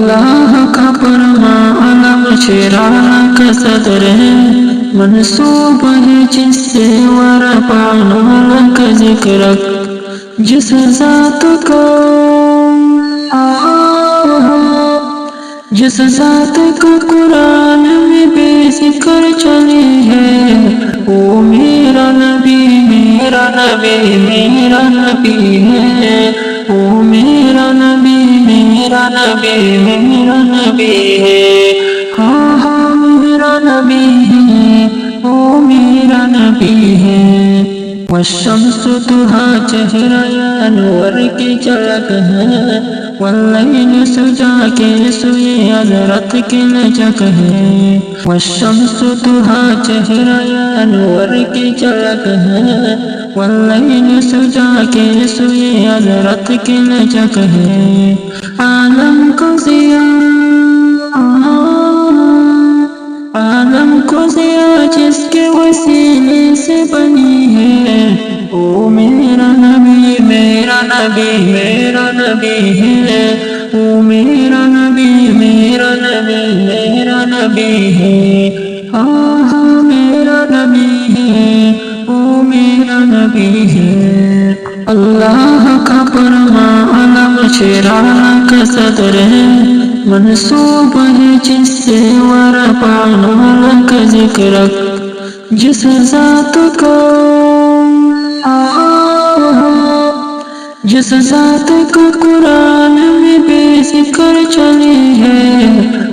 اللہ کا فرمان علم شرارہ کا صدر ہے، منصوب ہے جس سے ورفعنا کا ذکر، جس ذات کا قرآن میں بے ذکر چلی ہے، وہ میرا نبی میرا نبی میرا نبی ہے، وہ میرا نبی میرا نبی میرا نبی ہے، ہاں ہاں میرا نبی ہے، وہ میرا نبی ہے۔ والشمس ضحیٰ چہرہ انور کی چلک ہے، واللیل سجا کے سوئے حضرت کی لچک ہے، والشمس ضحیٰ چہرہ انور کی چلک ہے، واللیل سجا کے سوئے حضرت کی لچک ہے، عالم کو ضیاء جس کے وسیلے سے بنی ہے، وہ میرا نبی میرا نبی میرا نبی ہے، وہ میرا نبی میرا نبی میرا نبی ہے، ہاں ہاں میرا نبی ہے، وہ میرا نبی ہے۔ اللہ کا فرمان علم شرارہ کا صدر ہے، منصوب ہے جس سے ورفعنا کا ذکر، جس ذات کا قرآن میں بے ذکر چلی ہے،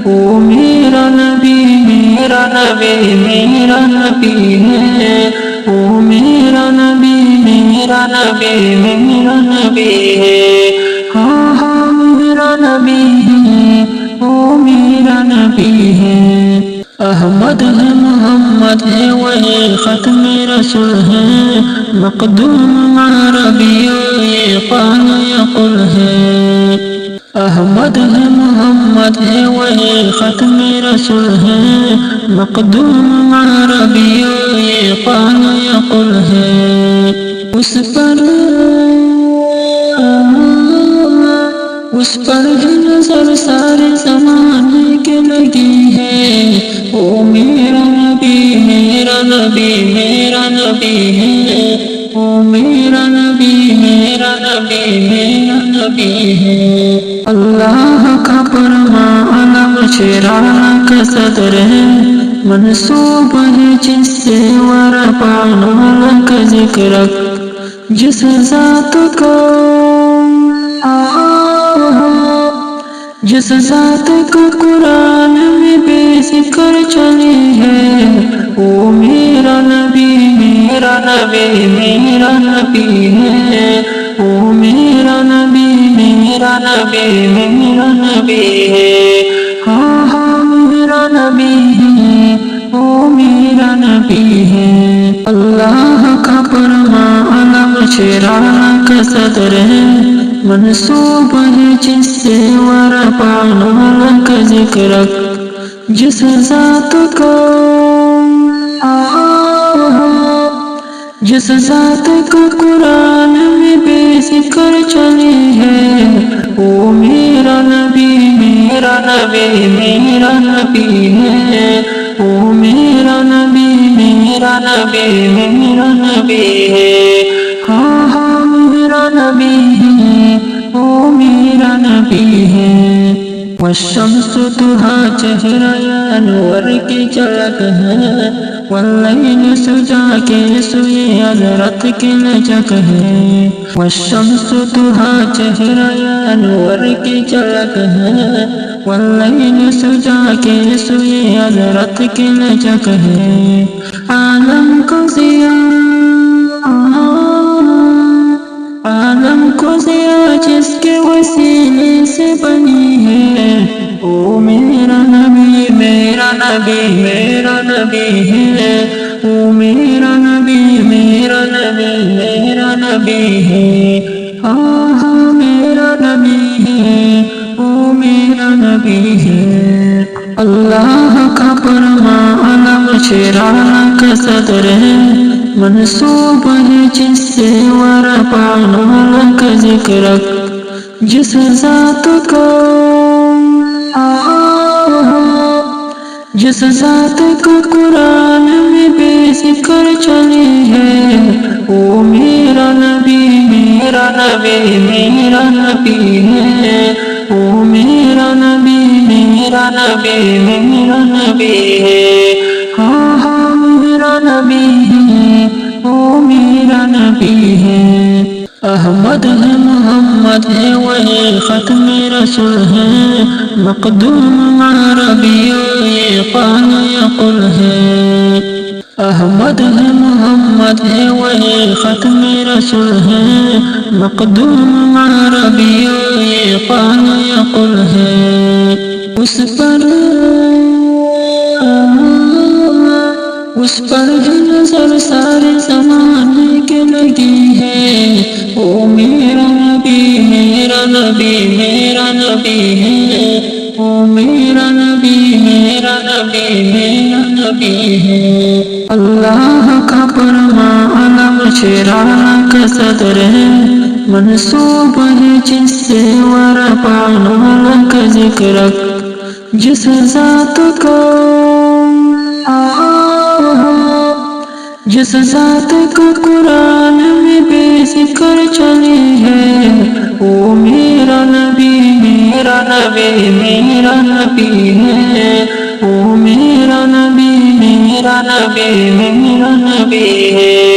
وہ میرا نبی میرا نبی میرا نبی ہے، وہ میرا نبی میرا نبی میرا نبی ہے، ہاں ہاں میرا نبی ہے، وہ میرا نبی ہے۔ احمد ہے محمد ہے وہی ختم رسول ہے، مقدوم عربی یہ قال یقل ہے، احمد ہے محمد ہے وہی ختم رسول ہے، مقدوم عربی یہ قال یقل ہے، اس پر ہے نظر سارے زمانے کے لگی ہے، وہ میرا نبی میرا نبی میرا نبی ہے، وہ میرا نبی میرا نبی میرا نبی ہے۔ اللہ کا فرمان علم شرارہ کا صدر ہے، منصوب ہے جس سے ورفعنا کا ذکر، جس ذات کا قرآن میں بے ذکر چلی ہے، وہ میرا نبی میرا نبی میرا نبی ہے، وہ میرا نبی میرا نبی میرا نبی ہے، ہاں ہاں میرا نبی ہے، وہ میرا نبی ہے۔ اللہ کا فرمان علم شرارہ کا صدر ہے، منصوب ہے جس سے ورفعنا کا ذکر، جس ذات کا قرآن میں بے ذکر چلی ہے، وہ میرا نبی میرا نبی میرا نبی ہے، وہ میرا نبی میرا نبی میرا نبی ہے، ہاں ہاں میرا نبی ہے، وہ میرا نبی ہے۔ والشمس ضحیٰ چہرہ انور کی چلک ہے، واللیل سجا کے سوئے حضرت کی لچک ہے، والشمس ضحیٰ چہرہ انور کی چلک ہے، واللیل سجا کے سوئے حضرت کی لچک ہے، عالم کو ضیاء جس کے وسیلے سے بنی ہے، وہ میرا نبی میرا نبی میرا نبی ہے، وہ میرا نبی میرا نبی میرا نبی ہے، ہاں ہاں میرا نبی ہے، وہ میرا نبی ہے۔ اللہ کا فرمان علم شرارہ کا صدر ہے، منصوب ہے جس سے ورفعنا کا ذکر، جس ذات کا جس ذات کا قرآن میں بے ذکر چلی ہے، وہ میرا نبی میرا نبی میرا نبی ہے، وہ میرا نبی میرا نبی میرا نبی ہے، ہاں ہاں میرا نبی ہے، وہ میرا نبی ہے۔ احمد ہے محمد ہے وہی ختم رسول ہے، مقدوم عربی یہ قال یقل ہے۔ احمد ہے محمد ہے وہی ختم رسول ہے، مقدوم عربی یہ قال یقل ہے۔ اس پر ہے نظر سارے زمانے کے لگی ہے، وہ میرا نبی میرا نبی میرا نبی ہے، وہ میرا نبی میرا نبی میرا نبی ہے۔ اللہ کا فرمان علم شرع کا صدر ہے، منسوب ہے جس سے ورفعنا لک ذکرک، جس ذات کا قرآن میں بے ذکر چلی ہے، وہ میرا نبی میرا نبی میرا نبی ہے، وہ میرا نبی میرا نبی میرا نبی ہے۔